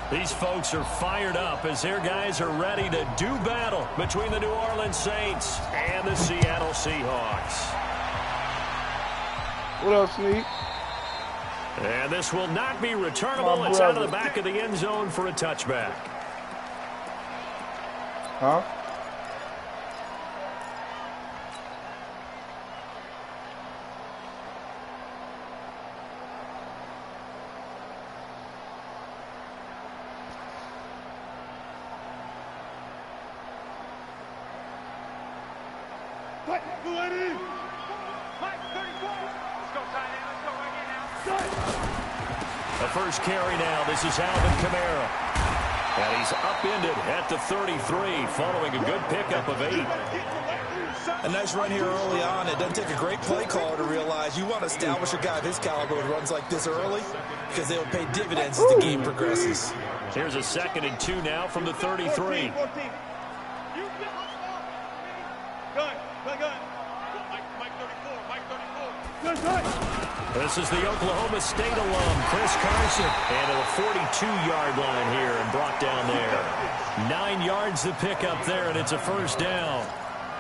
These folks are fired up as their guys are ready to do battle between the New Orleans Saints and the Seattle Seahawks. What up, Sneak? And this will not be returnable. It's out of the back of the end zone for a touchback. Huh? The first carry now. This is Alvin Kamara. And he's upended at the 33 following a good pickup of 8. A nice run here early on. It doesn't take a great play caller to realize you want to establish a guy of his caliber who runs like this early because they'll pay dividends as the game progresses. Here's a 2nd and 2 now from the 33. This is the Oklahoma State alum, Chris Carson. And to the 42-yard line here and brought down there. 9 yards to pick up there, and it's a first down.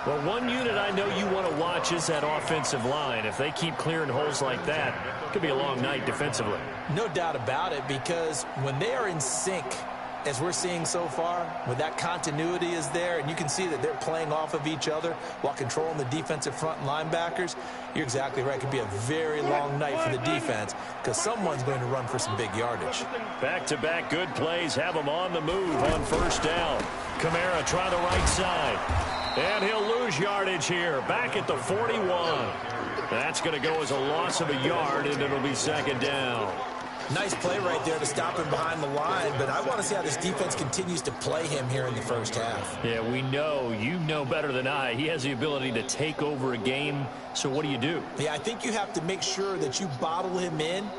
Well, one unit I know you want to watch is that offensive line. If they keep clearing holes like that, it could be a long night defensively. No doubt about it, because when they are in sync, as we're seeing so far, when that continuity is there, and you can see that they're playing off of each other while controlling the defensive front linebackers, you're exactly right. It could be a very long night for the defense because someone's going to run for some big yardage. Back-to-back good plays have them on the move on first down. Kamara try the right side. And he'll lose yardage here. Back at the 41. That's going to go as a loss of a yard, and it'll be 2nd down. Nice play right there to stop him behind the line, but I want to see how this defense continues to play him here in the first half. Yeah, we know. You know better than I. He has the ability to take over a game, so what do you do? Yeah, I think you have to make sure that you bottle him in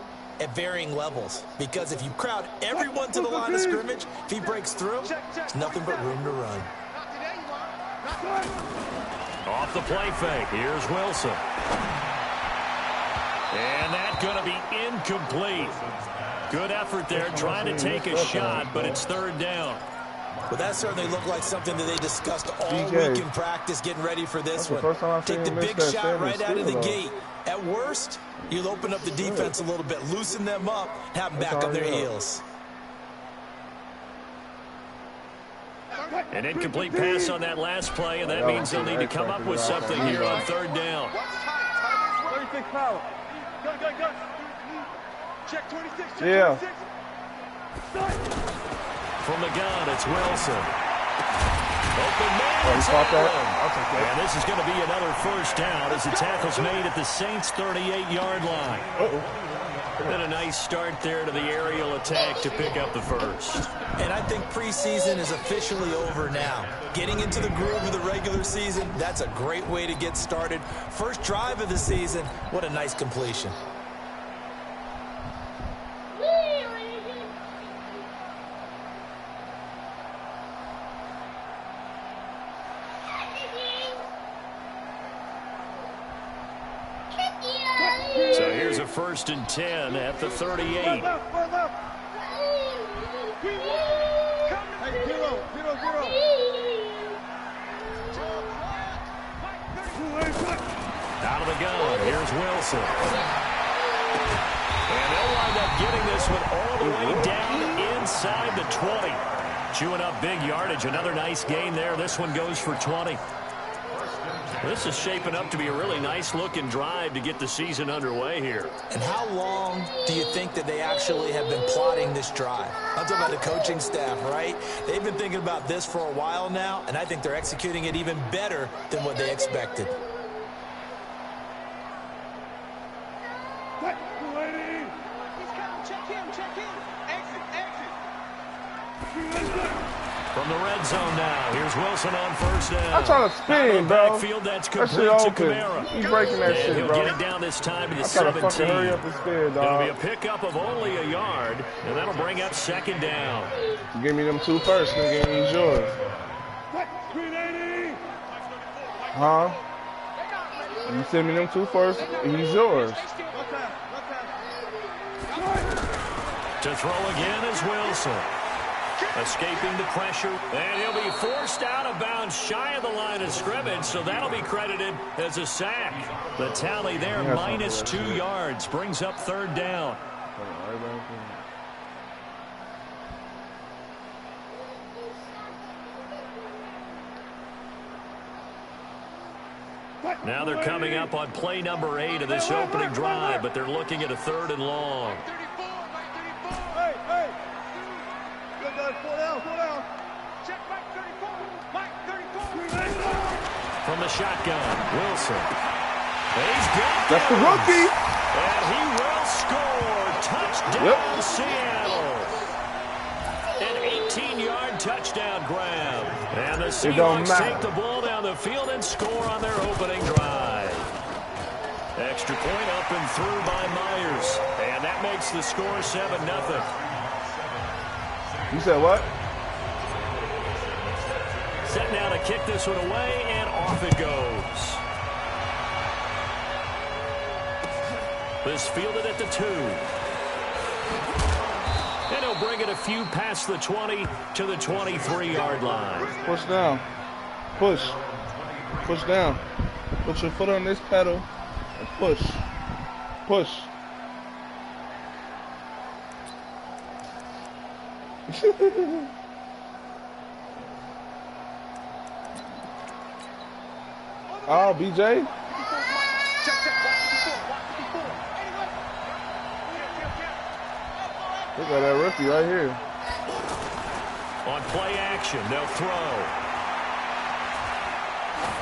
at varying levels, because if you crowd everyone to the line of scrimmage, if he breaks through, there's nothing but room to run. Off the play fake, here's Wilson. And that's going to be incomplete. Good effort there, trying to take a shot, but it's 3rd down. Well, that certainly looked like something that they discussed all week in practice, getting ready for this one. Take the big shot right out of the gate. At worst, you'll open up the defense a little bit, loosen them up, have them back on their heels. An incomplete pass on that last play, and that means they'll need to come up with something here on 3rd down. Check 26. Yeah. From the gun, it's Wilson. Open man. And this is going to be another first down as the tackle's made at the Saints' 38-yard line. And a nice start there to the aerial attack to pick up the first. And I think preseason is officially over now. Getting into the groove of the regular season, that's a great way to get started. First drive of the season, what a nice completion. So here's a 1st and 10 at the 38. Out of the gun, here's Wilson. And they'll wind up getting this one all the way down inside the 20. Chewing up big yardage, another nice gain there. This one goes for 20. This is shaping up to be a really nice-looking drive to get the season underway here. And how long do you think that they actually have been plotting this drive? I'm talking about the coaching staff, right? They've been thinking about this for a while now, and I think they're executing it even better than what they expected. From the red zone now, here's Wilson on first down. I'm trying to spin, bro. Backfield, that's complete that to shit open. Kamara. He's breaking that shit, he'll bro. get it down this time to the I'm trying to 17. fucking hurry up and spin, dog. It'll be a pickup of only a yard, and that'll bring up 2nd down. Give me them 2 first, nigga, and he's yours. Huh? You send me them 2 first, he's yours. To throw again is Wilson. Escaping the pressure, and he'll be forced out of bounds shy of the line of scrimmage, so that'll be credited as a sack. The tally there, minus 2 yards, brings up third down. Now they're coming up on play number 8 of this opening drive, but they're looking at a 3rd and long. From the shotgun, Wilson. He's got That's the rookie. And he will score. Touchdown, Seattle. An 18-yard touchdown grab. And the Seahawks take the ball down the field and score on their opening drive. Extra point up and through by Myers. And that makes the score 7-0. You said what? Set now to kick this one away, and off it goes. This fielded at the 2. And he'll bring it a few past the 20 to the 23-yard line. Push down. Push. Push down. Put your foot on this pedal and push. Push. Oh, BJ. Look at that rookie right here. On play action, they'll throw.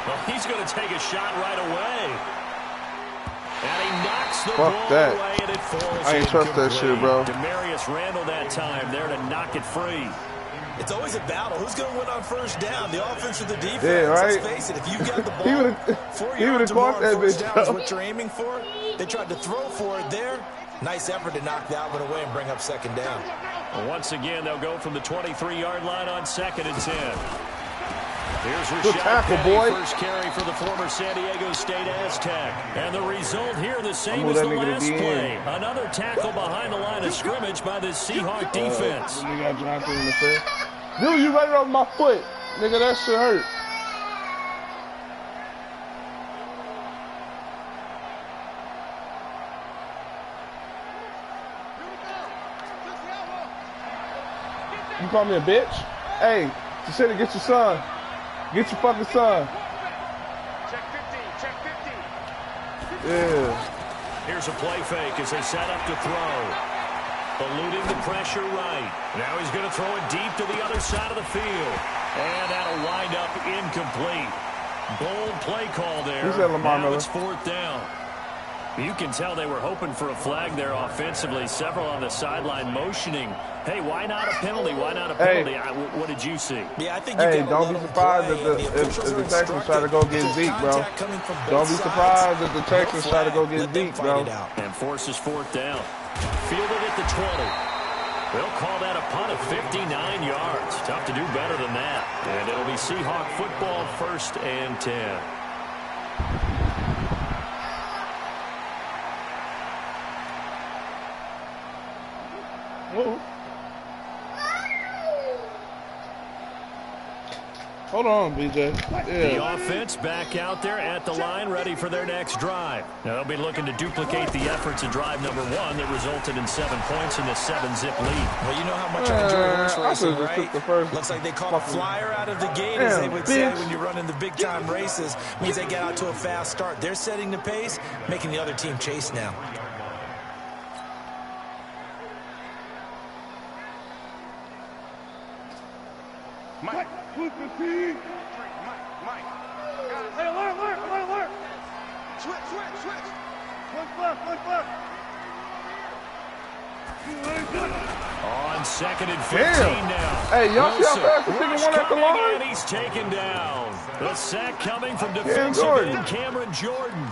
Well, he's going to take a shot right away. And he knocks the ball away, and it falls. I ain't trust that shit, bro. Demarius Randall that time there to knock it free. It's always a battle. Who's going to win on first down? The offense or the defense? Yeah, right. Let's face it, if you've got the ball, 4 yards or more on first down is what you're aiming for. They tried to throw for it there. Nice effort to knock that one away and bring up second down. Well, once again, they'll go from the 23-yard line on 2nd and 10. Here's Good tackle, boy. First carry for the former San Diego State Aztec. And the result here, the same as the last play. Another tackle behind the line of scrimmage by the Seahawk defense. Dude, you right off my foot. Nigga, that shit hurt. You call me a bitch? Hey, you said to get your son. Get your fucking son. Check 50, check 50. Yeah. Here's a play fake as they set up to throw. Eluding the pressure right. Now he's going to throw it deep to the other side of the field. And that'll wind up incomplete. Bold play call there. Who's that, Lamar Now Miller? it's 4th down. You can tell they were hoping for a flag there offensively. Several on the sideline motioning. Hey, why not a penalty? Why not a penalty? Hey. What did you see? Yeah, I think you Hey, don't be surprised if the Texans try to go get Zeke, bro. Don't be surprised if the Texans try to go get Zeke, bro. And forces 4th down. Fielded at the 20. They'll call that a punt of 59 yards. Tough to do better than that. And it'll be Seahawk football, 1st and 10. Whoa. Hold on, BJ. Yeah. The offense back out there at the line, ready for their next drive. Now they'll be looking to duplicate the efforts of drive number 1 that resulted in 7 points in the 7-zip lead. Well, you know how much I enjoy horse racing, just took the first Looks like they caught a flyer out of the gate, as they would say when you're running the big-time races. Means they get out to a fast start. They're setting the pace, making the other team chase now. Mike. Mike. Hey, alert. Switch. One left. On 2nd and 15 now. Hey, y'all see how fast the nigga went at the line? And he's taken down. The sack coming from defensive end Cameron Jordan.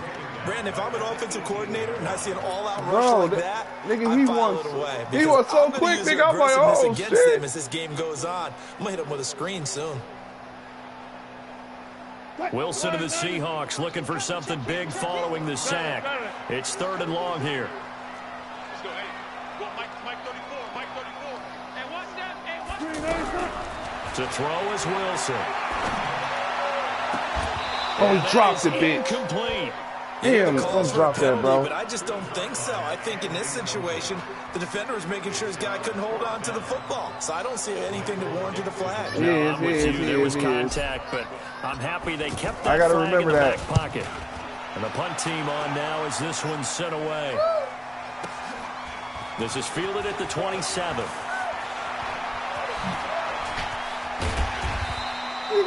Brandon, if I'm an offensive coordinator and I see an all-out rush Bro, like that, nigga, I file it away. He was so quick, nigga. I'm like, oh, against shit. them as this game goes on. I'm going to hit him with a screen soon. Wilson of the Seahawks looking for something big following the sack. It's 3rd and long here. Let's go, hey. Go, Mike 34. And watch that. Hey, watch To throw is Wilson. Oh, he dropped it, bitch. Incomplete. Damn, don't drop that, bro. But I just don't think so. I think in this situation, the defender was making sure his guy couldn't hold on to the football. So I don't see anything to warrant to the flag. No, I'm with you. There was contact, but I'm happy they kept that I gotta flag remember in the that. back pocket. And the punt team on now as this one's sent away. This is fielded at the 27.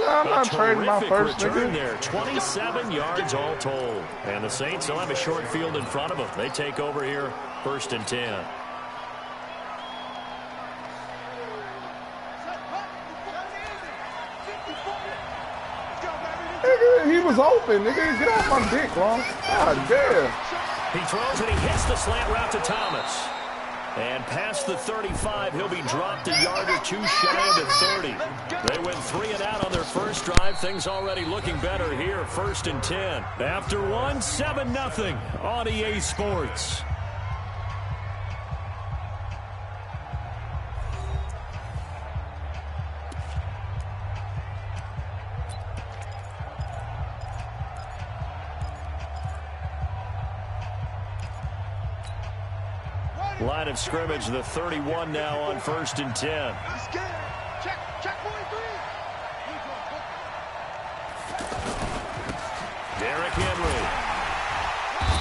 I'm not trading my first return nigga. there. 27 yards all told. And the Saints will have a short field in front of them. They take over here, 1st and 10. Nigga, he was open. Nigga, get off my dick, bro. God damn. He throws and he hits the slant route to Thomas. And past the 35, he'll be dropped a yard or two shy of the 30. They went 3 and out on their first drive. Things already looking better here, 1st and 10. After one, 7-0 on EA Sports. Line of scrimmage, the 31 now on 1st and 10. Check 43. Derrick Henry.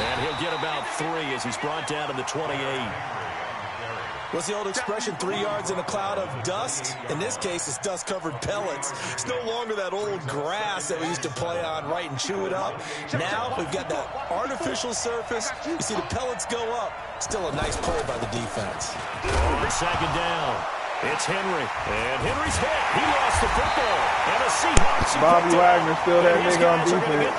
And he'll get about 3 as he's brought down to the 28. What's the old expression, 3 yards in a cloud of dust? In this case, it's dust-covered pellets. It's no longer that old grass that we used to play on, right, and chew it up. Now we've got that artificial surface. You see the pellets go up. Still a nice play by the defense. On 2nd down, it's Henry. And Henry's hit. He lost the football. And the Seahawks. Bobby Wagner still that nigga on defense.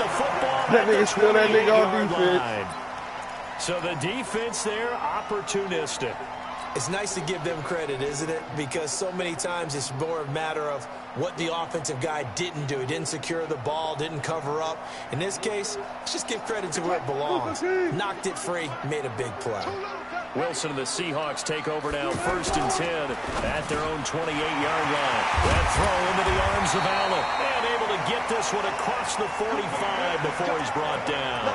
That nigga still that nigga on defense. So the defense there, opportunistic. It's nice to give them credit, isn't it? Because so many times it's more a matter of what the offensive guy didn't do. He didn't secure the ball, didn't cover up. In this case, let's just give credit to where it belongs. Knocked it free, made a big play. Wilson and the Seahawks take over now, 1st and 10 at their own 28-yard line. That throw into the arms of Allen. And able to get this one across the 45 before he's brought down.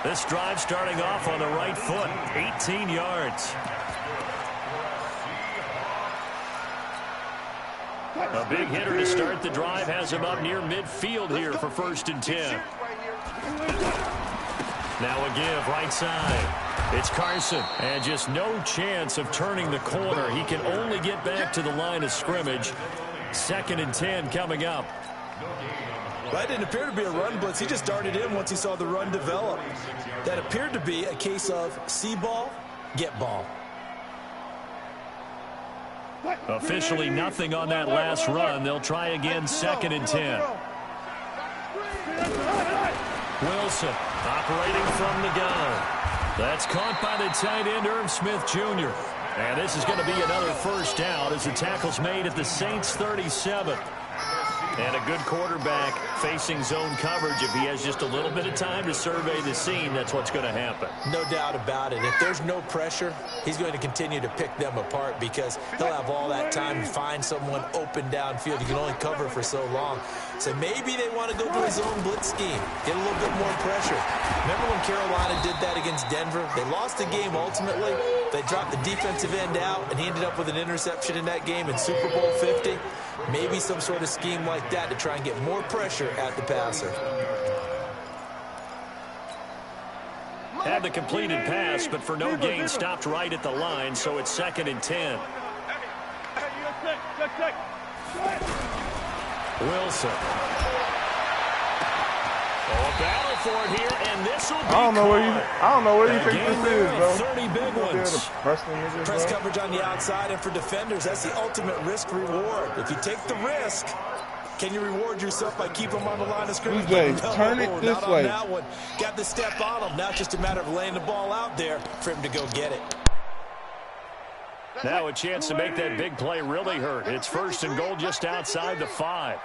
This drive starting off on the right foot, 18 yards. A big hitter to start the drive has him up near midfield here for 1st and 10. Now a give right side. It's Carson, and just no chance of turning the corner. He can only get back to the line of scrimmage. 2nd and 10 coming up. That didn't appear to be a run blitz. He just darted in once he saw the run develop. That appeared to be a case of see ball, get ball. Officially nothing on that last run. They'll try again, 2nd and 10. Wilson operating from the gun. That's caught by the tight end, Irv Smith Jr. And this is going to be another 1st down as the tackle's made at the Saints' 37. And a good quarterback facing zone coverage. If he has just a little bit of time to survey the scene, that's what's going to happen. No doubt about it. If there's no pressure, he's going to continue to pick them apart because he'll have all that time to find someone open downfield. You can only cover for so long. So maybe they want to go to a zone blitz scheme, get a little bit more pressure. Remember when Carolina did that against Denver? They lost the game ultimately. They dropped the defensive end out, and he ended up with an interception in that game in Super Bowl 50. Maybe some sort of scheme like that to try and get more pressure at the passer. Had the completed pass, but for no gain, stopped right at the line, so it's 2nd and 10. Wilson. Oh, battle for it here, and this will be I don't know where you think this is, bro. 30 big ones. Press coverage on the outside, and for defenders, that's the ultimate risk-reward. If you take the risk, can you reward yourself by keeping them on the line of scrimmage? DJ, turn it this way. That one. Got the step on him. Now it's just a matter of laying the ball out there for him to go get it. Now a chance to make that big play really hurt. It's 1st and goal just outside the 5.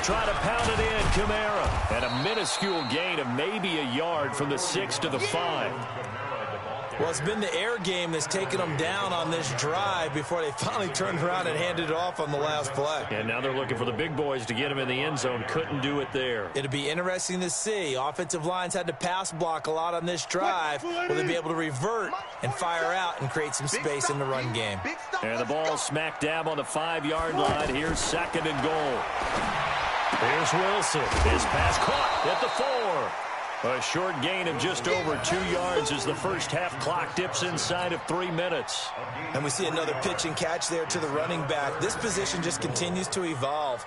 Try to pound it in, Kamara. And a minuscule gain of maybe a yard from the 6 to the 5. Well, it's been the air game that's taken them down on this drive before they finally turned around and handed it off on the last play. And now they're looking for the big boys to get him in the end zone. Couldn't do it there. It'll be interesting to see. Offensive lines had to pass block a lot on this drive. Will they be able to revert and fire out and create some space in the run game? And the ball smack dab on the 5-yard line. Here's 2nd and goal. Here's Wilson. His pass caught at the 4. A short gain of just over 2 yards as the first half clock dips inside of 3 minutes. And we see another pitch and catch there to the running back. This position just continues to evolve.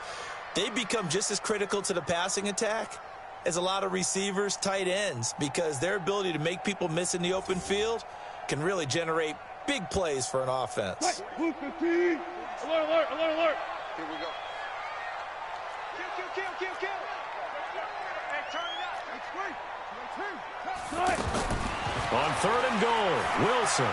They've become just as critical to the passing attack as a lot of receivers, tight ends, because their ability to make people miss in the open field can really generate big plays for an offense. Alert, alert, alert, alert. Here we go. Kill. Hey, turn it up. On 3rd and goal, Wilson.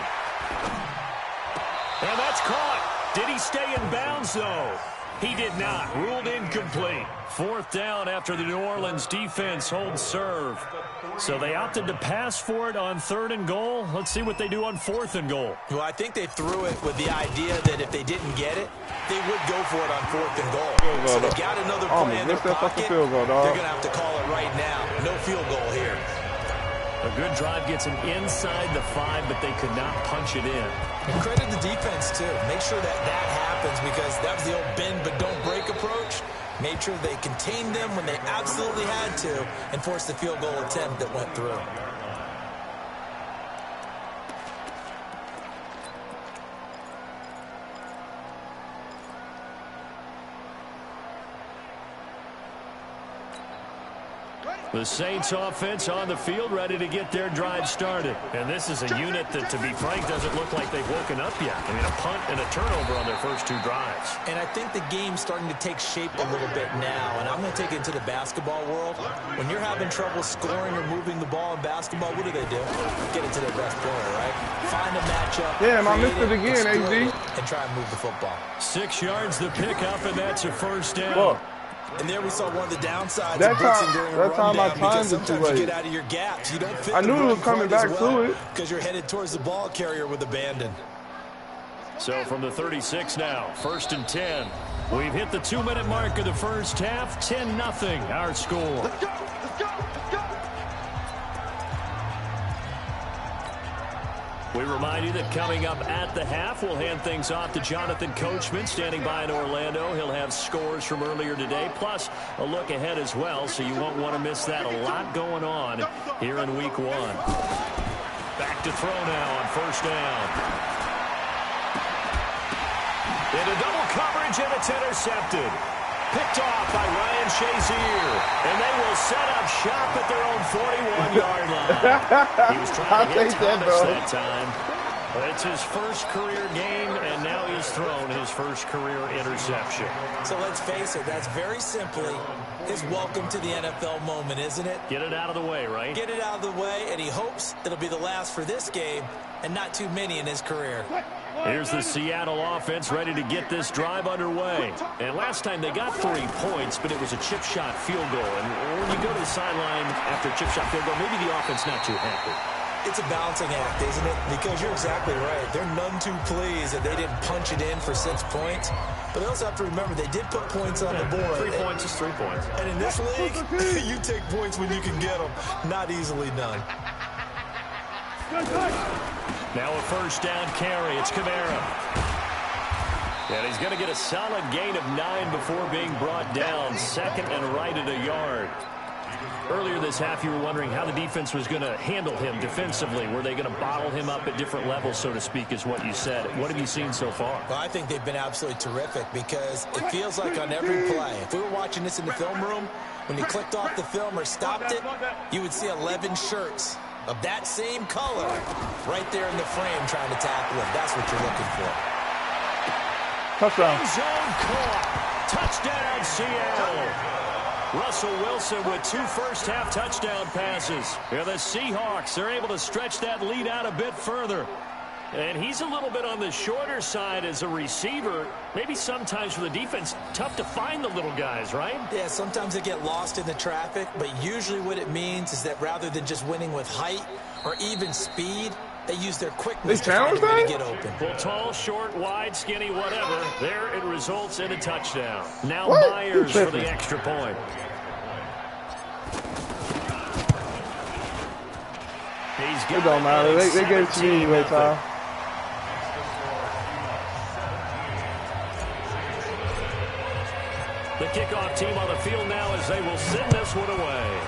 And that's caught. Did he stay in bounds, though? He did not. Ruled incomplete. 4th down after the New Orleans defense holds serve. So they opted to pass for it on 3rd and goal. Let's see what they do on 4th and goal. Well, I think they threw it with the idea that if they didn't get it, they would go for it on 4th and goal. So they've got another play in their pocket. They're going to have to call it right now. No field goal here. A good drive gets them inside the 5, but they could not punch it in. And credit the defense, too. Make sure that happens, because that was the old bend but don't break approach. Made sure they contained them when they absolutely had to and forced the field goal attempt that went through. The Saints offense on the field, ready to get their drive started. And this is a unit that, to be frank, doesn't look like they've woken up yet. I mean, a punt and a turnover on their first 2 drives. And I think the game's starting to take shape a little bit now. And I'm going to take it into the basketball world. When you're having trouble scoring or moving the ball in basketball, what do? Get it to their best player, right? Find a matchup. Damn, I missed it again, AZ. And try and move the football. 6 yards the pickup, and that's a first down. Look. And there we saw one of the downsides That of blitzing during a time I rundown, timed because it too sometimes you late. get out of your gaps. You don't fit I knew the it was run coming quite as back to it. because you're headed towards the ball carrier with abandon. So from the 36 now, 1st and 10. We've hit the 2-minute mark of the first half. 10-0 our score. Let's go. We remind you that coming up at the half, we'll hand things off to Jonathan Coachman, standing by in Orlando. He'll have scores from earlier today, plus a look ahead as well, so you won't want to miss that. A lot going on here in Week 1. Back to throw now on 1st down. Into double coverage, and it's intercepted. Picked off by Ryan Shazier. And they will set up shop at their own 41-yard line. He was trying to hit Thomas that time. But it's his first career game, and now he's thrown his first career interception. So let's face it, that's very simply his welcome to the NFL moment, isn't it? Get it out of the way, right? Get it out of the way, and he hopes it'll be the last for this game and not too many in his career. Here's the Seattle offense ready to get this drive underway. And last time they got 3 points, but it was a chip shot field goal. And when you go to the sideline after a chip shot field goal, maybe the offense not too happy. It's a balancing act, isn't it? Because you're exactly right. They're none too pleased that they didn't punch it in for 6 points. But they also have to remember they did put points on the board. 3 points is 3 points. And in this league, you take points when you can get them. Not easily done. Now a first down carry. It's Kamara. And he's going to get a solid gain of 9 before being brought down. 2nd and right at a yard. Earlier this half, you were wondering how the defense was going to handle him defensively. Were they going to bottle him up at different levels, so to speak, is what you said. What have you seen so far? Well, I think they've been absolutely terrific because it feels like on every play, if we were watching this in the film room, when you clicked off the film or stopped it, you would see 11 shirts of that same color right there in the frame trying to tackle him. That's what you're looking for. Touchdown. Zone caught. Touchdown, Seattle. Russell Wilson with 2 first-half touchdown passes. Yeah, the Seahawks are able to stretch that lead out a bit further. And he's a little bit on the shorter side as a receiver. Maybe sometimes for the defense, tough to find the little guys, right? Yeah, sometimes they get lost in the traffic, but usually what it means is that rather than just winning with height or even speed, They use their quickness They to find a challenge way to that? get open. Well, tall, short, wide, skinny, whatever. There it results in a touchdown. Now What? Myers for the extra point. It don't matter. They gave it to me anyway, Tom. The kickoff team on the field now as they will send this one away.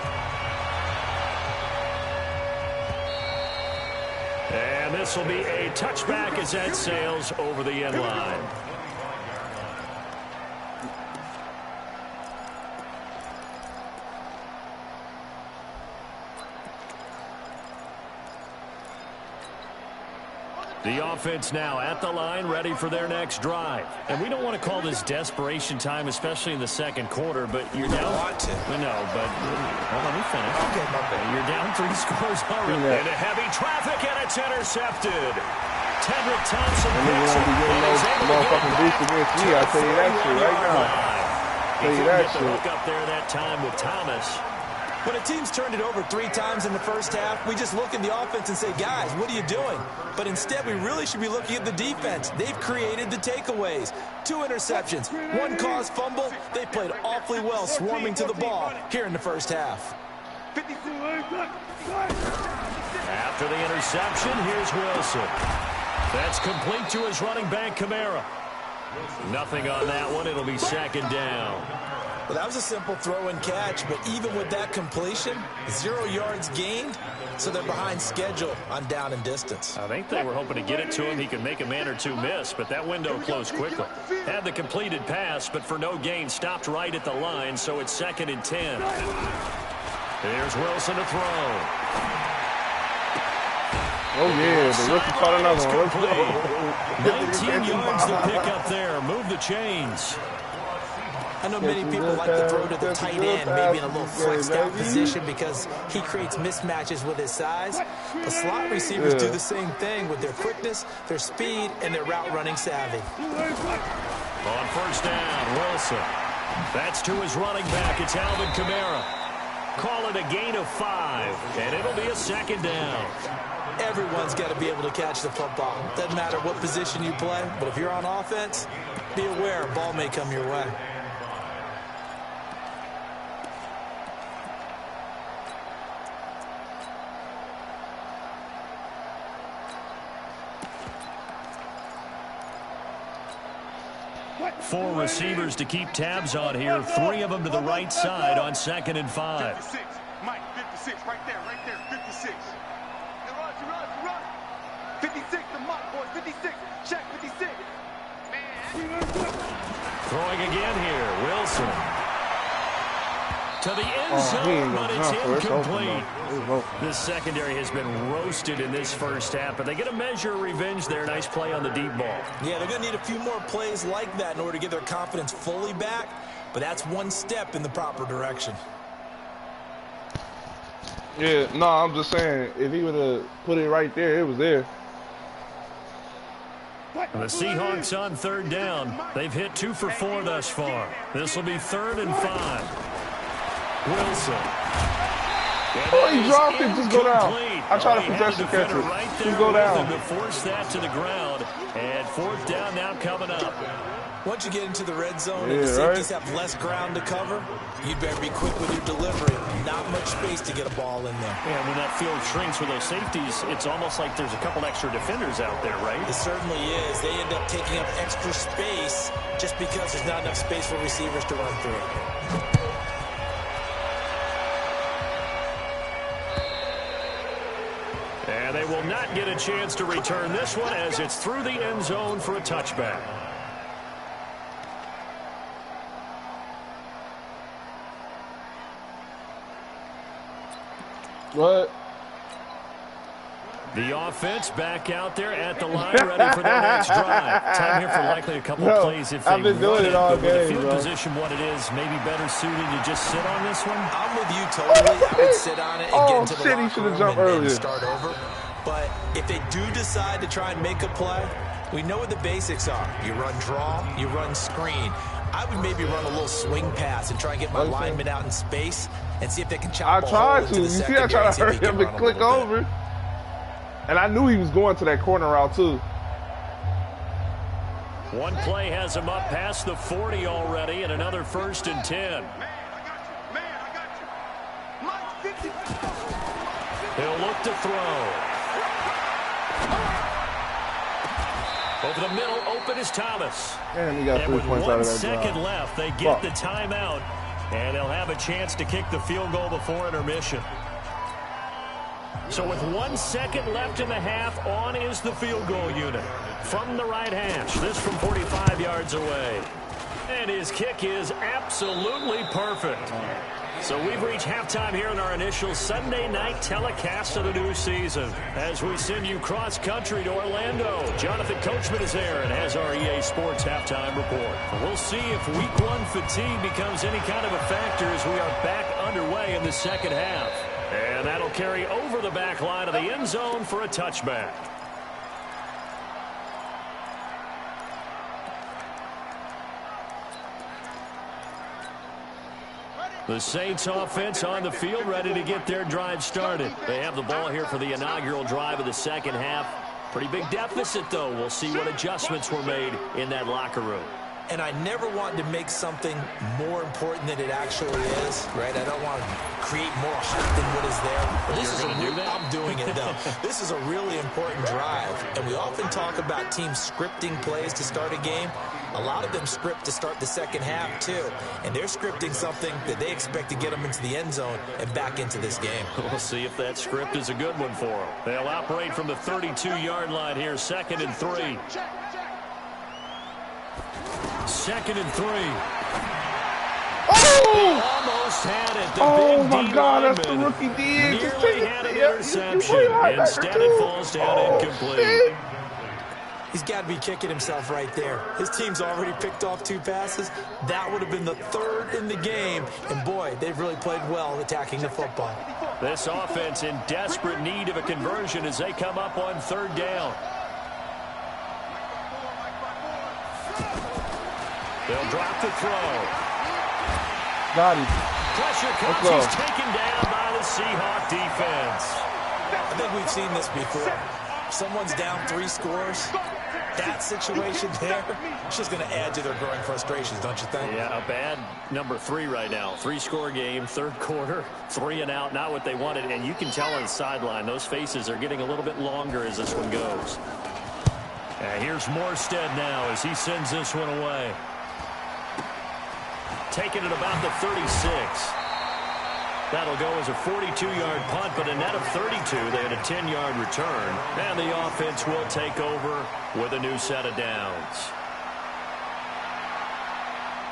And this will be a touchback as that sails over the end line. The offense now at the line, ready for their next drive. And we don't want to call this desperation time, especially in the second quarter, but you're down. We know, but well, let me finish. Okay, my bad. You're down 3 scores already. Yeah. Into heavy traffic, and it's intercepted. Tedrick Thompson. And they're going to be getting no motherfucking boost against me. I'll tell you that shit right now. Tell you that shit. Hook up there that time with Thomas. When a team's turned it over 3 times in the first half, we just look at the offense and say, guys, what are you doing? But instead, we really should be looking at the defense. They've created the takeaways. 2 interceptions, 1 caused fumble. They played awfully well swarming to the ball here in the first half. After the interception, here's Wilson. That's complete to his running back, Kamara. Nothing on that one. It'll be second down. Well, that was a simple throw and catch, but even with that completion, 0 yards gained, so they're behind schedule on down and distance. I think they were hoping to get it to him. He could make a man or 2 miss, but that window closed quickly. Had the completed pass, but for no gain, stopped right at the line, so it's 2nd and 10. Here's Wilson to throw. Oh, yeah, the rookie caught another one. Let's go. 19 yards to pick up there. Move the chains. I know many people like to throw to the tight end, maybe in a little flexed out position because he creates mismatches with his size. The slot receivers do the same thing with their quickness, their speed, and their route running savvy. On first down, Wilson. That's to his running back. It's Alvin Kamara. Call it a gain of 5, and it'll be a 2nd down. Everyone's got to be able to catch the football. Doesn't matter what position you play, but if you're on offense, be aware a ball may come your way. Four receivers to keep tabs on here. 3 of them to the right side on 2nd and 5. 56. Mike, 56. Right there, 56. Run. 56, the Mike, boys, 56. Check, 56. Man. Throwing again here, Wilson. To the end zone, but it's incomplete. This secondary has been roasted in this first half, but they get a measure of revenge there. Nice play on the deep ball. Yeah, they're going to need a few more plays like that in order to get their confidence fully back, but that's one step in the proper direction. Yeah, no, I'm just saying, if he would have put it right there, it was there. And the Seahawks on 3rd down. They've hit 2 for 4 thus far. This will be 3rd and 5. Wilson. Oh, he dropped it. Just go down. I try to possession catch it. Right Just go down. To force that to the ground. And 4th down now coming up. Once you get into the red zone and the safeties have less ground to cover, you'd better be quick with your delivery. Not much space to get a ball in there. And when that field shrinks with those safeties, it's almost like there's a couple extra defenders out there, right? It certainly is. They end up taking up extra space just because there's not enough space for receivers to run through. And they will not get a chance to return this one as it's through the end zone for a touchback. What? The offense back out there at the line, ready for their next drive. Time here for likely a couple of plays if they I've been doing it all but with the game, field bro. position what it is, maybe better suited to just sit on this one. I'm with you totally. I would sit on it and get into the shit, he locker should have room jumped and earlier. start over. But if they do decide to try and make a play, we know what the basics are. You run draw, you run screen. I would maybe run a little swing pass and try and get my lineman out in space and see if they can chop I a hole tried into to. the You see, I secondary tried and to see if hurry he can up run and a click little bit. over. And I knew he was going to that corner route, too. One play has him up past the 40 already, and another 1st and 10. He'll look to throw. Over the middle, open is Thomas. And he got 3 points out of that drive. 1 second left, they get the timeout, and they'll have a chance to kick the field goal before intermission. So with 1 second left in the half, on is the field goal unit. From the right hash, this from 45 yards away. And his kick is absolutely perfect. So we've reached halftime here in our initial Sunday night telecast of the new season. As we send you cross-country to Orlando, Jonathan Coachman is there and has our EA Sports halftime report. We'll see if Week 1 fatigue becomes any kind of a factor as we are back underway in the second half. And that'll carry over the back line of the end zone for a touchback. The Saints offense on the field, ready to get their drive started. They have the ball here for the inaugural drive of the second half. Pretty big deficit, though. We'll see what adjustments were made in that locker room. And I never wanted to make something more important than it actually is, right? I don't want to create more hype than what is there. But this is I'm doing it, though. This is a really important drive. And we often talk about teams scripting plays to start a game. A lot of them script to start the second half, too. And they're scripting something that they expect to get them into the end zone and back into this game. We'll see if that script is a good one for them. They'll operate from the 32-yard line here, 2nd and 3. 2nd and 3. Oh! Almost had it. The Oh, big my D God, that's the lineman rookie D. nearly had an interception. Instead, it falls down incomplete. Shit. He's got to be kicking himself right there. His team's already picked off 2 passes. That would have been the 3rd in the game. And, boy, they've really played well attacking the football. This offense in desperate need of a conversion as they come up on 3rd down. They'll drop the throw. Got him. Pressure comes. He's taken down by the Seahawk defense. I think we've seen this before. Someone's down 3 scores. That situation there, it's just going to add to their growing frustrations, don't you think? Yeah, a bad number 3 right now. 3-score game, 3rd quarter, 3 and out, not what they wanted. And you can tell on the sideline, those faces are getting a little bit longer as this one goes. Here's Morstead now as he sends this one away. Taking it about the 36. That'll go as a 42-yard punt, but a net of 32. They had a 10-yard return. And the offense will take over with a new set of downs.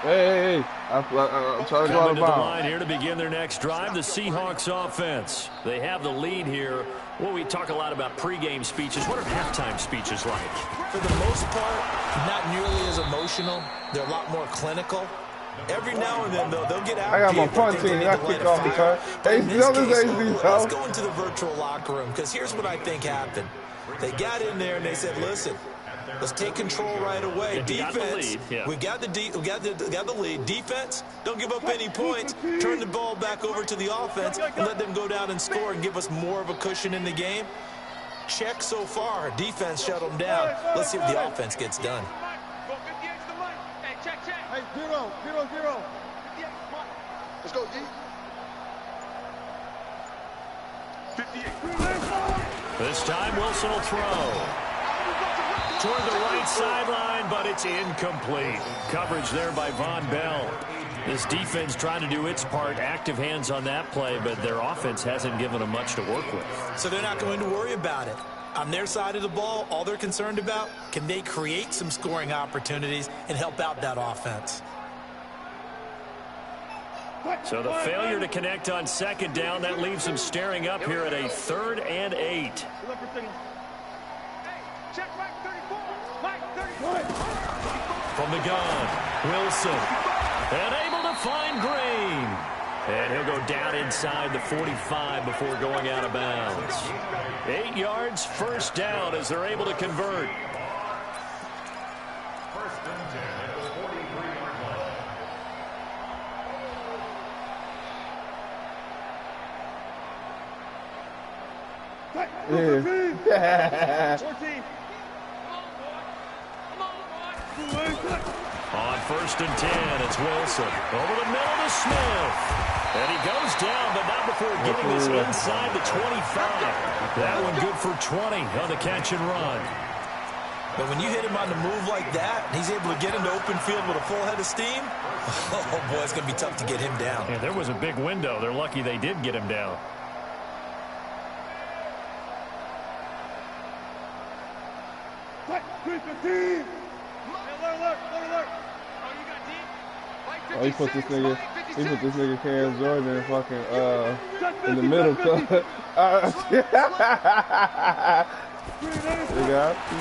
Hey. I'm trying to go out of Coming to the bounds. line here to begin their next drive, the Seahawks offense. They have the lead here. Well, we talk a lot about pregame speeches. What are halftime speeches like? For the most part, not nearly as emotional. They're a lot more clinical. Every now and then, though, they'll get out. I got my punt team. I kicked off the car. Hey, let's go into the virtual locker room, because here's what I think happened. They got in there and they said, listen, let's take control right away. Defense, we got the lead. Defense, don't give up any points. Turn the ball back over to the offense and let them go down and score and give us more of a cushion in the game. Check so far. Defense shut them down. Let's see what the offense gets done. Hey, 0, 0, 0. Let's go, D. 58. This time Wilson will throw. Toward the right sideline, but it's incomplete. Coverage there by Von Bell. This defense trying to do its part. Active hands on that play, but their offense hasn't given them much to work with. So they're not going to worry about it. On their side of the ball, all they're concerned about, can they create some scoring opportunities and help out that offense? So the failure to connect on 2nd down, that leaves them staring up here at a 3rd and 8. From the gun, Wilson. And able to find Green. And he'll go down inside the 45 before going out of bounds. 8 yards, 1st down as they're able to convert. Yeah. 14. On 1st and 10, it's Wilson. Over the middle to Smith. And he goes down, but not before getting this inside the 25. That one good for 20 on the catch and run. But when you hit him on the move like that, he's able to get into open field with a full head of steam. Oh, boy, it's going to be tough to get him down. Yeah, there was a big window. They're lucky they did get him down. Oh, he put this nigga Cam Jordan fucking in the middle.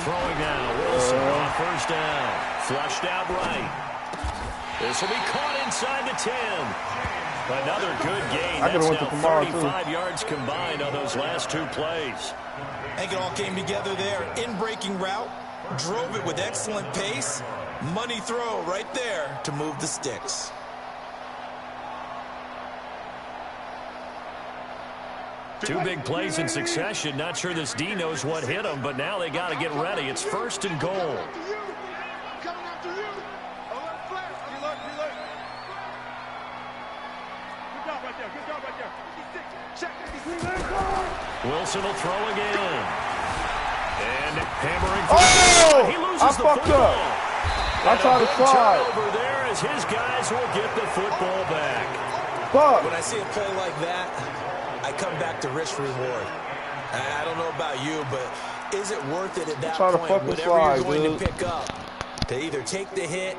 Throwing now, Wilson on 1st down. Flushed out right. This will be caught inside the 10. Another good gain. I could have went That's to now tomorrow 35 too. yards combined on those last 2 plays. I think it all came together there. In-breaking route, drove it with excellent pace. Money throw right there to move the sticks. Two big plays in succession. Not sure this D knows what hit him, but now they got to get ready. It's 1st and goal. Coming after you. Alert, flare. Alert. Good job right there. Good job right there. 56. Check 56. Wilson will throw again. And hammering. Oh! He loses I the fucked football. up. I tried to slide. Over there as his guys will get the football back. Fuck. When I see a play like that, I come back to risk reward. I don't know about you, but is it worth it at that point, whatever you're going to pick up, to either take the hit,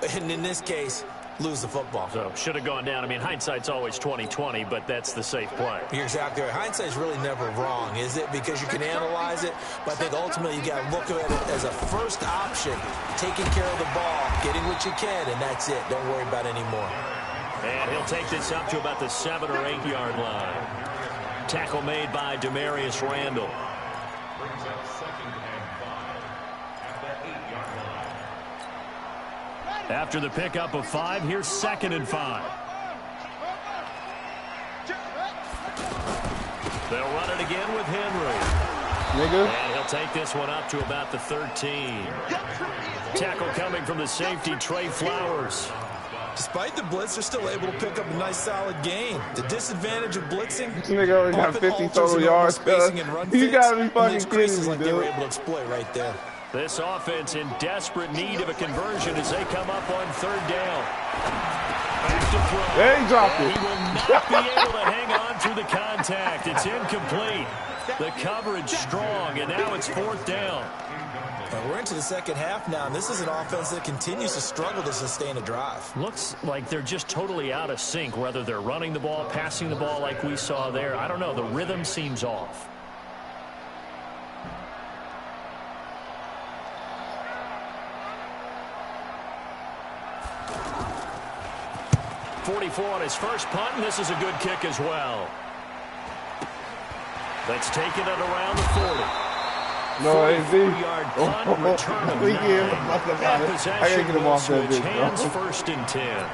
and in this case, lose the football? So should have gone down. I mean, hindsight's always 20/20, but that's the safe play. You're exactly right. Hindsight's really never wrong, is it? Because you can analyze it, but I think ultimately you got to look at it as a first option, taking care of the ball, getting what you can, and that's it. Don't worry about any more. And he'll take this up to about the 7 or 8 yard line. Tackle made by Demarius Randall. After the pickup of 5, here's 2nd and 5. They'll run it again with Henry. Nigga. And he'll take this one up to about the 13. Tackle coming from the safety, Trey Flowers. Despite the blitz, they're still able to pick up a nice, solid gain. The disadvantage of blitzing, This nigga only got 50 total yards. You gotta be fucking kidding me, like they were dude. able to exploit right there. This offense in desperate need of a conversion as they come up on 3rd down. Back to throw. There he dropped And it. he will not be able to hang on through the contact. It's incomplete. The coverage strong, and now it's 4th down. We're into the second half now, and this is an offense that continues to struggle to sustain a drive. Looks like they're just totally out of sync, whether they're running the ball, passing the ball like we saw there. I don't know. The rhythm seems off. .44 on his first punt, and this is a good kick as well. Let's take it at around the 40. No, AZ. 44-yard punt, return of 9. That I possession gotta get him will off that switch bitch, hands, bro. 1st and 10.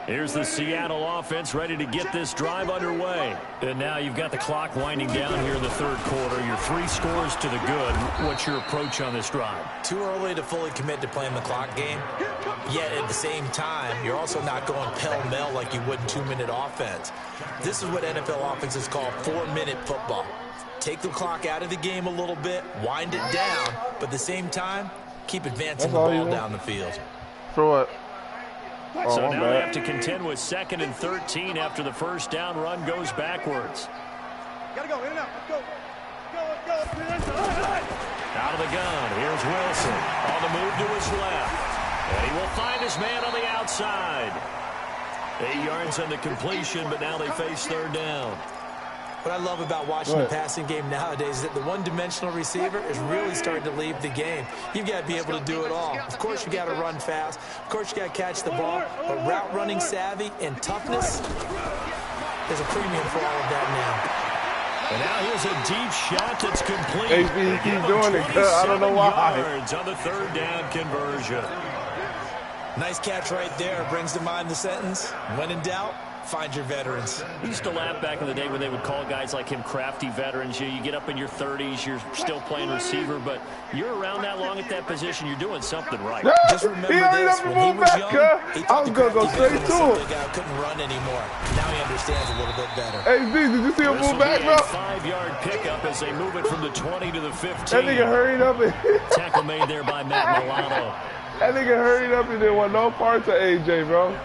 Here's the Seattle offense ready to get this drive underway. And now you've got the clock winding down here in the 3rd quarter. Your 3 scores to the good. What's your approach on this drive? Too early to fully commit to playing the clock game. Yet at the same time, you're also not going pell-mell like you would in 2-minute offense. This is what NFL offenses call 4-minute football. Take the clock out of the game a little bit, wind it down, but at the same time, keep advancing the ball down the field. For what? So now they have to contend with 2nd and 13 after the first down run goes backwards. Gotta go, in and out. Let's go. Let's go. Out of the gun, here's Wilson. On the move to his left. And he will find his man on the outside. 8 yards on the completion, but now they face 3rd down. What I love about watching the passing game nowadays is that the one-dimensional receiver is really starting to leave the game. You've got to be able to do it all. Of course, you got to run fast. Of course, you got to catch the ball. But route running savvy and toughness, there's a premium for all of that now. And now here's a deep shot that's complete. AB, keep doing it, cuz I don't know why. Yards on the 3rd down conversion. Nice catch right there. Brings to mind the sentence, when in doubt, find your veterans. We used to laugh back in the day when they would call guys like him crafty veterans. You get up in your 30s, you're still playing receiver, but you're around that long at that position, you're doing something right. Just remember this, when he was young, he thought the gonna go straight to him. Guy couldn't run anymore. Now he understands a little bit better. Hey, Z, did you see him move back, bro? 5-yard pickup as they move it from the 20 to the 15. That nigga hurried up and tackle made there by Matt Milano. That nigga hurried up and there was no part to AJ, bro.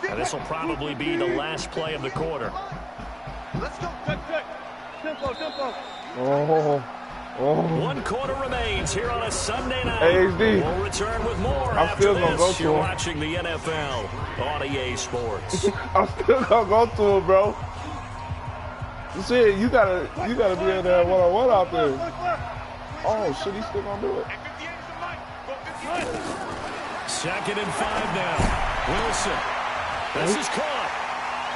And this will probably be the last play of the quarter. Let's go. Tempo. Oh. 1 quarter remains here on a Sunday night. HD. We'll return with more I'm after still gonna this. go to You're him. watching the NFL on EA Sports. I'm still gonna go to him, bro. You see, you gotta be able to have one-on-one out there. Oh shit, he's still gonna do it. 2nd and 5 now. Wilson. This is caught.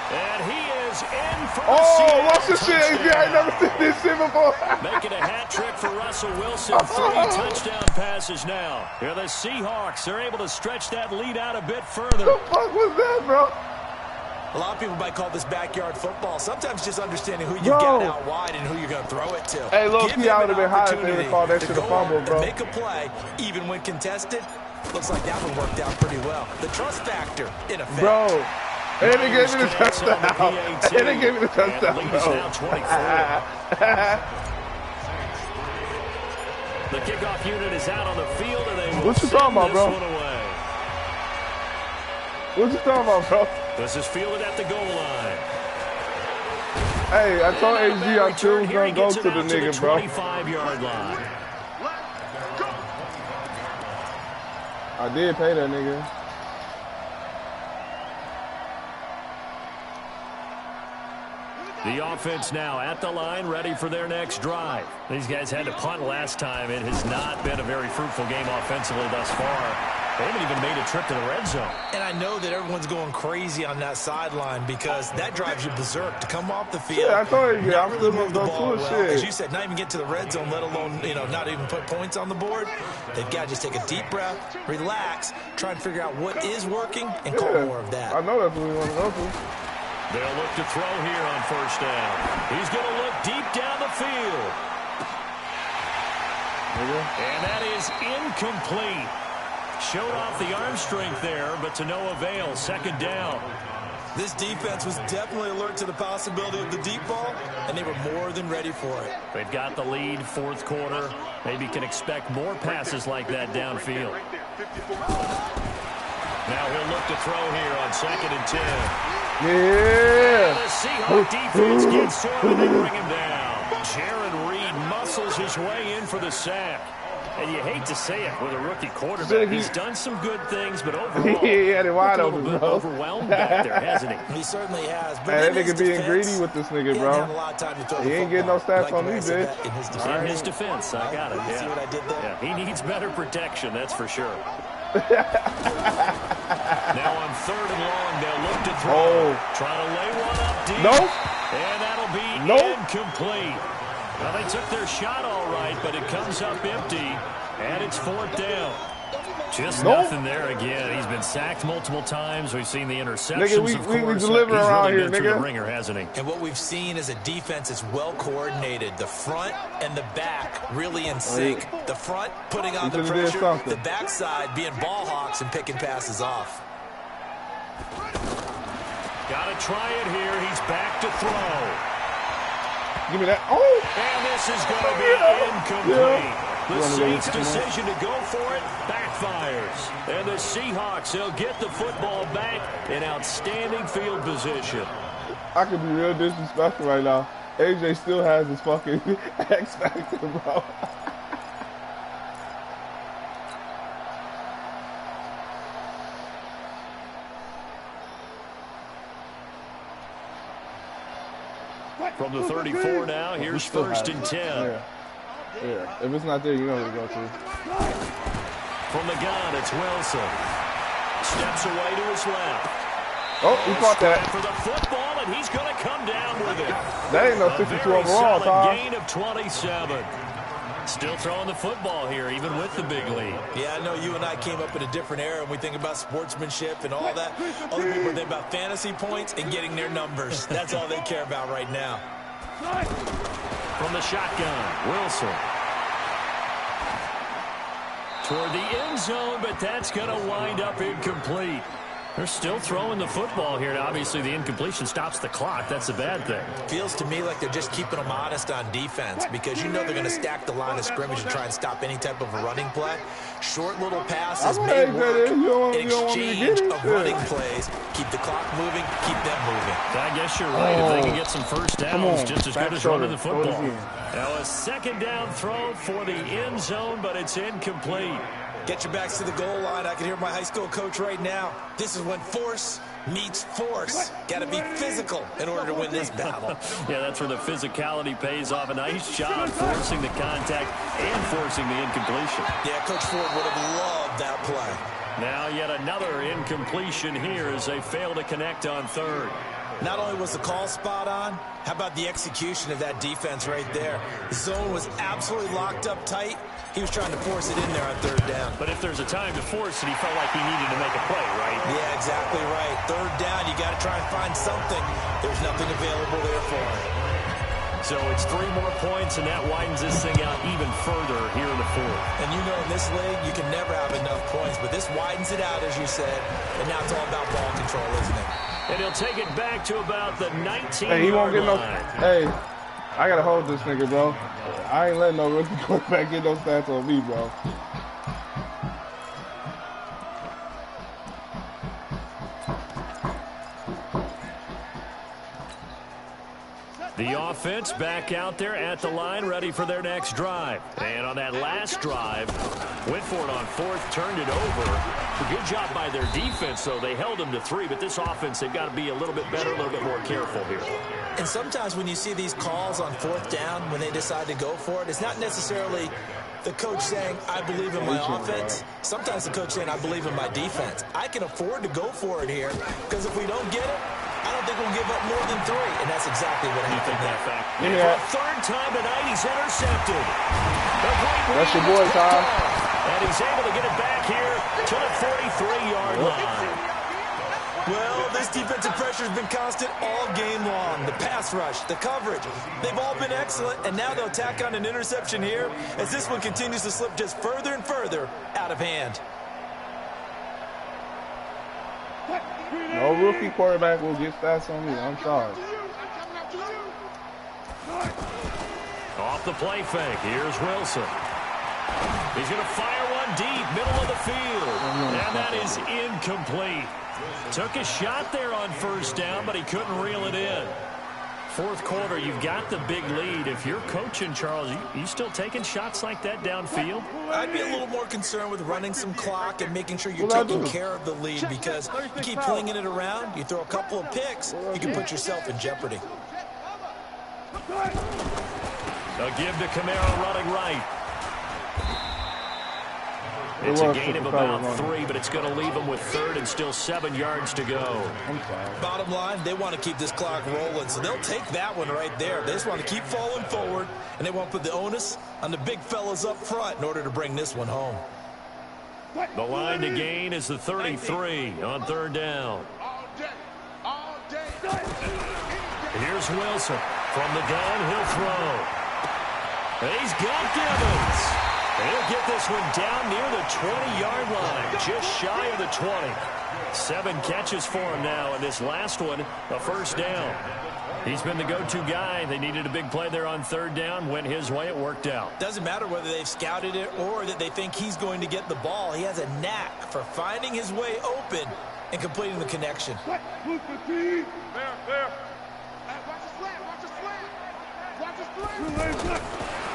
And he is in for the Oh, watch this Seattle shit, AJ. I ain't never seen this shit before. Making a hat trick for Russell Wilson. 3 touchdown passes now. Here the Seahawks are able to stretch that lead out a bit further. What the fuck was that, bro? A lot of people might call this backyard football. Sometimes just understanding who you get out wide and who you're going to throw it to. Hey, look, Give he him would have an been high if they opportunity would called that to shit a go fumble, out bro. and make a play, even when contested. Looks like that one worked out pretty well. The trust factor, in effect. Bro. And they gave me the touchdown. And they gave me the touchdown, the lead is bro. now 24. The kickoff unit is out on the field, and they will What you talking about, send bro? this one away. What you talking about, bro? This is fielded at the goal line. Hey, I told AG I still was Here he gonna go gets to it the out nigga, the bro. 25-yard line. I did pay that nigga. The offense now at the line, ready for their next drive. These guys had to punt last time. It has not been a very fruitful game offensively thus far. They haven't even made a trip to the red zone. And I know that everyone's going crazy on that sideline because that drives you berserk to come off the field. Yeah, I told you, I'm really still move gonna the go ball to well. shit. As you said, not even get to the red zone, let alone, not even put points on the board. They've got to just take a deep breath, relax, try and figure out what is working, and call more of that. I know that's what we want to go to. They'll look to throw here on 1st down. He's going to look deep down the field. And that is incomplete. Showed off the arm strength there, but to no avail. 2nd down. This defense was definitely alert to the possibility of the deep ball, and they were more than ready for it. They've got the lead, 4th quarter. Maybe can expect more passes like that downfield. Now he'll look to throw here on 2nd and 10. Yeah. The Seahawks defense gets to him and they bring him down. Jared Reed muscles his way in for the sack. And you hate to say it with a rookie quarterback. He's done some good things, but overall, he had it wide a open, little bit bro. overwhelmed back there, hasn't he? He certainly has. But Man, that nigga being greedy with this nigga, he bro. didn't have a lot of time to throw He the ain't getting no football. stats on me, bitch. In his defense, I got it. You see what I did there? Yeah, he needs better protection, that's for sure. Now on 3rd and long, they'll look to throw. Try to lay one up deep. Nope. And that'll be incomplete. Well, they took their shot all right, but it comes up empty, and it's 4th down. Just nothing there again. He's been sacked multiple times. We've seen the interceptions, nigga, of course. we deliver He's around really here, been through nigga. the ringer, hasn't he? And what we've seen is a defense that's well coordinated. The front and the back really in sync. The front putting on the pressure, the backside being ball hawks and picking passes off. Got to try it here. He's back to throw. Give me that. Oh! And this is going to be incomplete. The Saints' decision to go for it backfires. And the Seahawks, they'll get the football back in outstanding field position. I could be real disrespectful right now. AJ still has his fucking X Factor, bro. From the 34 now, here's 1st and 10. Yeah, if it's not there, you know where to go to. From the gun, it's Wilson. Steps away to his left. Oh, he caught that. For the football, and he's going to come down with it. That ain't no 52 overall, Tom. Gain of 27. Still throwing the football here, even with the big lead. Yeah, I know you and I came up in a different era, and we think about sportsmanship and all that. Other people think about fantasy points and getting their numbers. That's all they care about right now. From the shotgun, Wilson. Toward the end zone, but that's going to wind up incomplete. They're still throwing the football here. Obviously, the incompletion stops the clock. That's a bad thing. Feels to me like they're just keeping them honest on defense because you know they're going to stack the line of scrimmage and try and stop any type of a running play. Short little passes may work in exchange of running plays. Keep the clock moving, keep them moving. I guess you're right. If they can get some first downs, just as good as running the football. Now a second down throw for the end zone, but it's incomplete. Get your backs to the goal line. I can hear my high school coach right now. This is when force meets force. Got to be physical in order to win this battle. Yeah, that's where the physicality pays off. A nice job forcing the contact and forcing the incompletion. Yeah, Coach Ford would have loved that play. Now yet another incompletion here as they fail to connect on third. Not only was the call spot on, how about the execution of that defense right there? The zone was absolutely locked up tight. He was trying to force it in there on third down. But if there's a time to force it, he felt like he needed to make a play, right? Yeah, exactly right. Third down, you got to try and find something. There's nothing available there for him. So it's 3 more points, and that widens this thing out even further here in the fourth. And you know in this league, you can never have enough points, but this widens it out, as you said, and now it's all about ball control, isn't it? And he'll take it back to about the 19-yard Hey, he won't get no. line. Hey, I gotta hold this nigga, bro. I ain't letting no rookie quarterback get no stats on me, bro. The offense back out there at the line, ready for their next drive. And on that last drive, went for it on fourth, turned it over. A good job by their defense, though. They held them to 3, but this offense, they've got to be a little bit better, a little bit more careful here. And sometimes when you see these calls on fourth down, when they decide to go for it, it's not necessarily the coach saying, I believe in my offense. Sometimes the coach saying, I believe in my defense. I can afford to go for it here because if we don't get it, I don't think we'll give up more than 3, and that's exactly what happened there. And for a third time tonight, he's intercepted. That's your boy, Tom. And he's able to get it back here to the 43-yard line. Well, this defensive pressure has been constant all game long. The pass rush, the coverage, they've all been excellent, and now they'll tack on an interception here as this one continues to slip just further and further out of hand. No rookie quarterback will get stats on me. I'm sorry. Off the play fake, here's Wilson. He's going to fire one deep, middle of the field. And that is incomplete. Took a shot there on first down, but he couldn't reel it in. Fourth quarter, you've got the big lead. If you're coaching, Charles, you still taking shots like that downfield? I'd be a little more concerned with running some clock and making sure you're taking care of the lead because you keep flinging it around, you throw a couple of picks, you can put yourself in jeopardy. A give to Camaro running right. It's a gain of about 3, but it's going to leave them with third and still 7 yards to go. Bottom line, they want to keep this clock rolling, so they'll take that one right there. They just want to keep falling forward, and they want to put the onus on the big fellas up front in order to bring this one home. The line to gain is the 33 on third down. Here's Wilson. From the gun, he'll throw. He's got Gibbons. He'll get this one down near the 20-yard line, just shy of the 20. 7 catches for him now, and this last one, a first down. He's been the go-to guy. They needed a big play there on third down. Went his way. It worked out. Doesn't matter whether they've scouted it or that they think he's going to get the ball. He has a knack for finding his way open and completing the connection.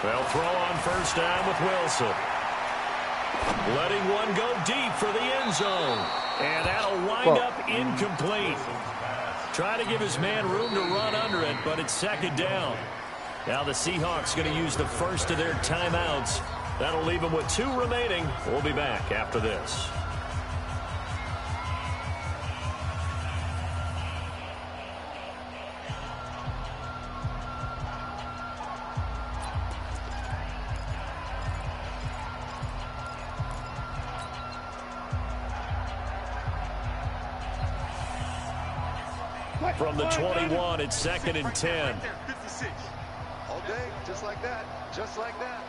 They'll throw on first down with Wilson. Letting one go deep for the end zone. And that'll wind up incomplete. Try to give his man room to run under it, but it's second down. Now the Seahawks going to use the first of their timeouts. That'll leave them with 2 remaining. We'll be back after this. From the 21, it's 2nd and 10. 56. All day, just like that. Just like that.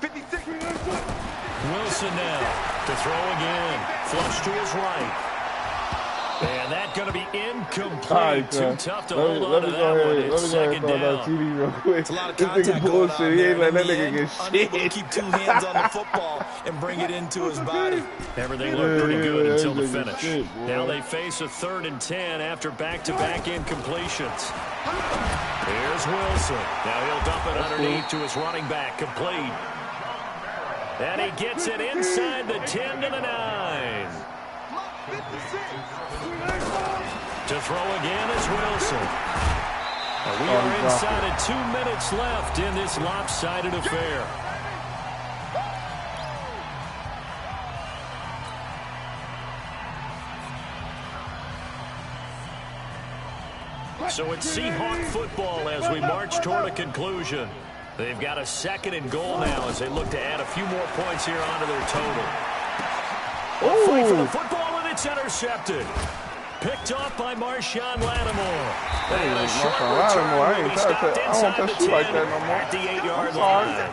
56. Wilson now to throw again. Flush to his right. And that's going to be incomplete. Right, Too tough to hold on to that one. It's 2nd down. TD real quick. It's a lot of This contact nigga going bullshit. on He there. ain't letting that In the nigga end, get unable to shit. keep 2 hands on the football and bring it into his body. Everything looked pretty good until the that nigga finish. shit, Now they face a 3rd and 10 after back-to-back incompletions. Here's Wilson. Now he'll dump it underneath to his running back. Complete. And he gets it inside the 10 to the 9. To throw again is Wilson. And we are inside of 2 minutes left in this lopsided affair. So it's Seahawk football as we march toward a conclusion. They've got a 2nd and goal now as they look to add a few more points here onto their total. A fight for the football, and it's intercepted. Picked off by Marshawn Lattimore. And a short return will be stopped inside the 10 at the 8-yard line.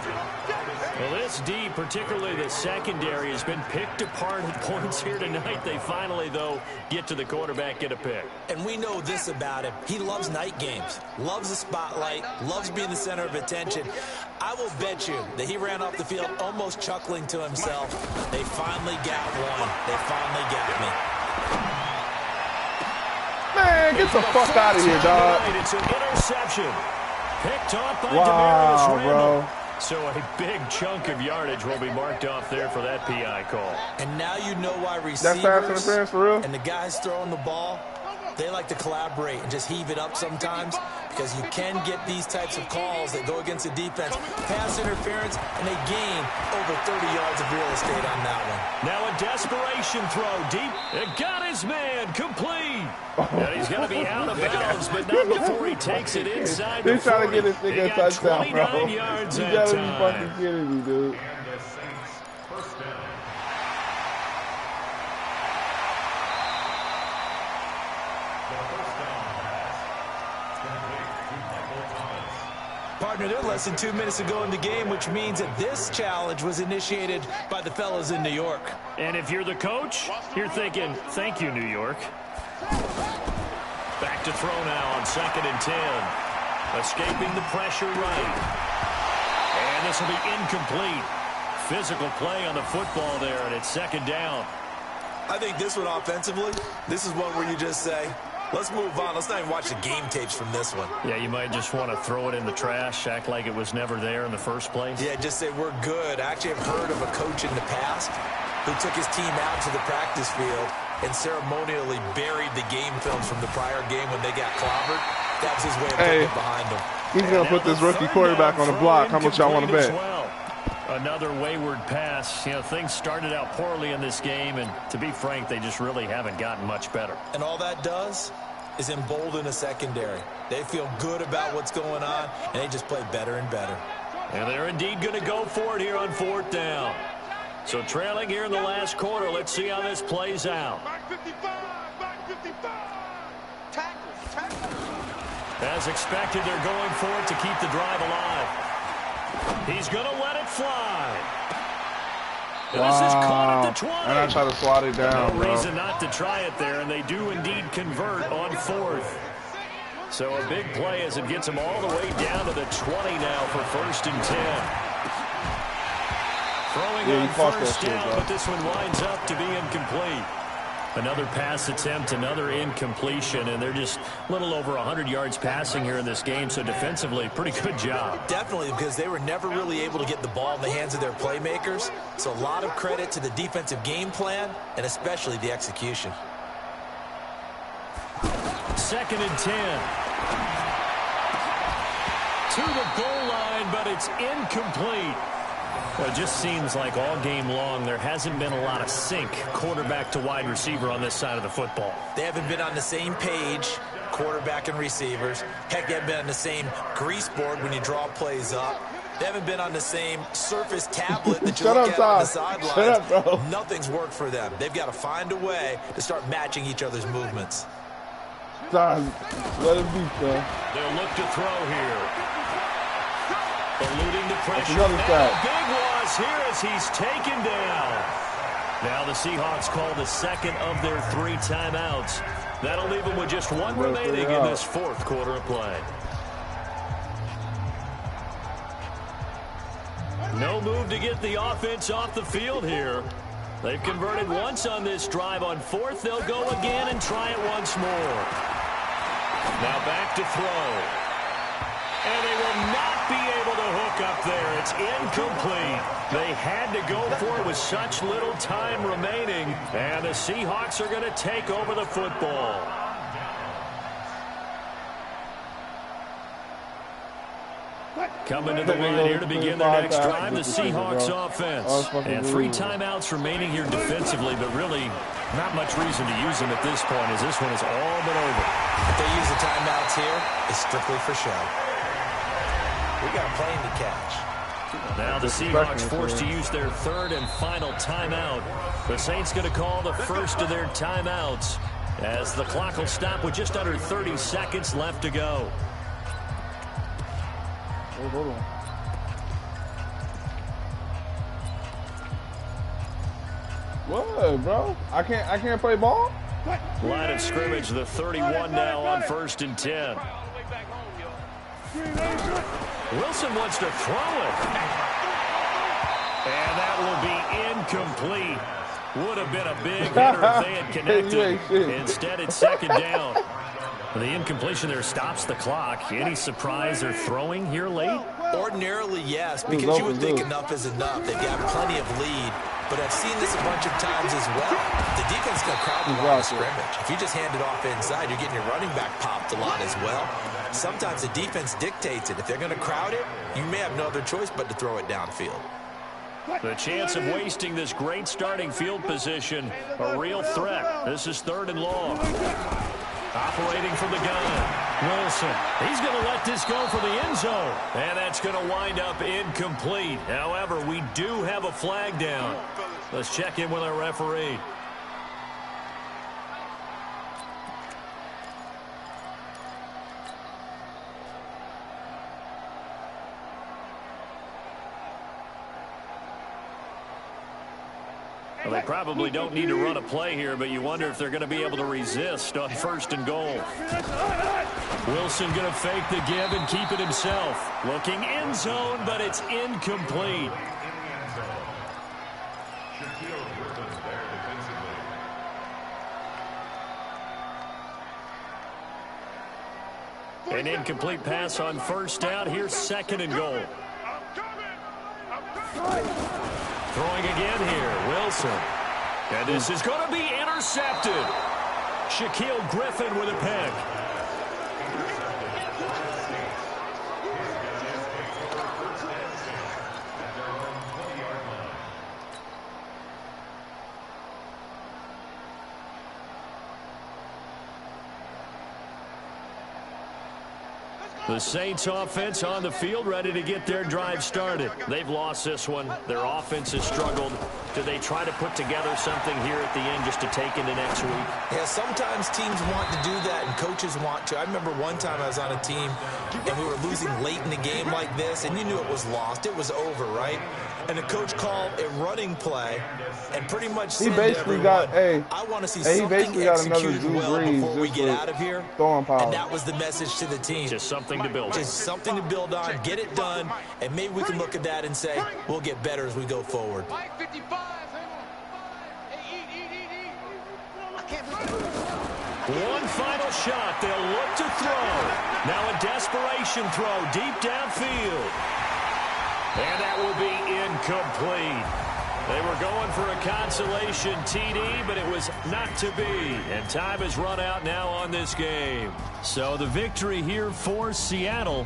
Well, this D, particularly the secondary, has been picked apart at points here tonight. They finally, though, get to the quarterback, get a pick. And we know this about him. He loves night games, loves the spotlight, loves being the center of attention. I will bet you that he ran off the field almost chuckling to himself. They finally got one. They finally got me. Man, get the fuck out of here, dog. It's an interception. Picked off by Wow, Demarius Randall. bro. So a big chunk of yardage will be marked off there for that PI call. And now you know why That pass receivers interference for real? and the guys throwing the ball, they like to collaborate and just heave it up sometimes, because you can get these types of calls that go against the defense. Pass interference, and they gain over 30 yards of real estate on that one. Now a desperation throw deep. It got his man complete. And he's going to be out of bounds, but not before he takes it inside the 40. He's trying to get this nigga a touchdown, bro. 29 yards You that gotta be time. fucking kidding me, dude. Partner, they're less than 2 minutes to go in the game, which means that this challenge was initiated by the fellas in New York. And if you're the coach, you're thinking, thank you, New York. Back to throw now on 2nd and 10. Escaping the pressure right. And this will be incomplete. Physical play on the football there, and it's 2nd down. I think this one offensively, this is one where you just say, let's move on. Let's not even watch the game tapes from this one. Yeah, you might just want to throw it in the trash, act like it was never there in the first place. Yeah, just say we're good. I actually have heard of a coach in the past who took his team out to the practice field and ceremonially buried the game films from the prior game when they got clobbered. That was his way of putting it behind them. He's going to put this rookie quarterback on the block. How much y'all want to bet? Well. Another wayward pass. You know, things started out poorly in this game, and to be frank, they just really haven't gotten much better. And all that does is embolden a secondary. They feel good about what's going on, and they just play better and better. And they're indeed going to go for it here on 4th down. So trailing here in the last quarter, let's see how this plays out. Back 55, back 55. Tackle. As expected, they're going for it to keep the drive alive. He's going to let it fly. And this is caught at the 20. And I try to swat it down, No bro. reason not to try it there, and they do indeed convert on 4th. So a big play as it gets them all the way down to the 20 now for 1st and 10. Throwing on 1st down, but this one winds up to be incomplete. Another pass attempt, another incompletion, and they're just a little over 100 yards passing here in this game, so defensively, pretty good job. Definitely, because they were never really able to get the ball in the hands of their playmakers. So a lot of credit to the defensive game plan, and especially the execution. 2nd and 10. To the goal line, but it's incomplete. Well, it just seems like all game long there hasn't been a lot of sync quarterback to wide receiver on this side of the football. They haven't been on the same page, quarterback and receivers. Heck, they haven't been on the same grease board when you draw plays up. They haven't been on the same Surface tablet that you look at on the sidelines. Shut up, bro. Nothing's worked for them. They've got to find a way to start matching each other's movements. Time. Let it be, son. They'll look to throw here. Eluding the pressure. Another sack. Big loss here as he's taken down. Now the Seahawks call the second of their 3 timeouts. That'll leave them with just 1 remaining in this 4th quarter of play. No move to get the offense off the field here. They've converted once on this drive. On 4th, they'll go again and try it once more. Now back to throw. And they will not be able to hook up there. It's incomplete. They had to go for it with such little time remaining. And the Seahawks are going to take over the football. Coming to the line here to begin their next drive, the Seahawks offense. And 3 timeouts remaining here defensively, but really not much reason to use them at this point as this one is all but over. If they use the timeouts here, it's strictly for show. We got a plane to catch. Now the Seahawks forced to use their 3rd and final timeout. The Saints going to call the first of their timeouts as the clock will stop with just under 30 seconds left to go. Oh, hold on. What, bro? I can't play ball? Line of scrimmage, the 31 now on 1st and 10. Wilson wants to throw it. And that will be incomplete. Would have been a big hitter if they had connected. Instead, it's 2nd down. The incompletion there stops the clock. Any surprise they're throwing here late? Ordinarily, yes, because you would think enough is enough. They've got plenty of lead, but I've seen this a bunch of times as well. The defense can crowd the line of scrimmage. If you just hand it off inside, you're getting your running back popped a lot as well. Sometimes the defense dictates it. If they're going to crowd it, you may have no other choice but to throw it downfield. The chance of wasting this great starting field position, a real threat. This is 3rd and long. Operating from the gun, Wilson. He's going to let this go for the end zone. And that's going to wind up incomplete. However, we do have a flag down. Let's check in with our referee. Well, they probably don't need to run a play here, but you wonder if they're going to be able to resist on 1st and goal. Wilson going to fake the give and keep it himself. Looking end zone, but it's incomplete. An incomplete pass on 1st down. Here's 2nd and goal. Throwing again here, Wilson. And this is going to be intercepted. Shaquille Griffin with a pick. The Saints offense on the field, ready to get their drive started. They've lost this one. Their offense has struggled. Do they try to put together something here at the end just to take into next week? Yeah, sometimes teams want to do that and coaches want to. I remember one time I was on a team and we were losing late in the game like this, and you knew it was lost. It was over, right? And the coach called a running play and pretty much said to everyone, I want to see something executed well before we get out of here. And that was the message to the team. Just something to build on. Just something to build on, get it done, and maybe we can look at that and say, we'll get better as we go forward. One final shot. They'll look to throw. Now a desperation throw deep downfield. And that will be incomplete. They were going for a consolation TD, but it was not to be. And time has run out now on this game. So the victory here for Seattle.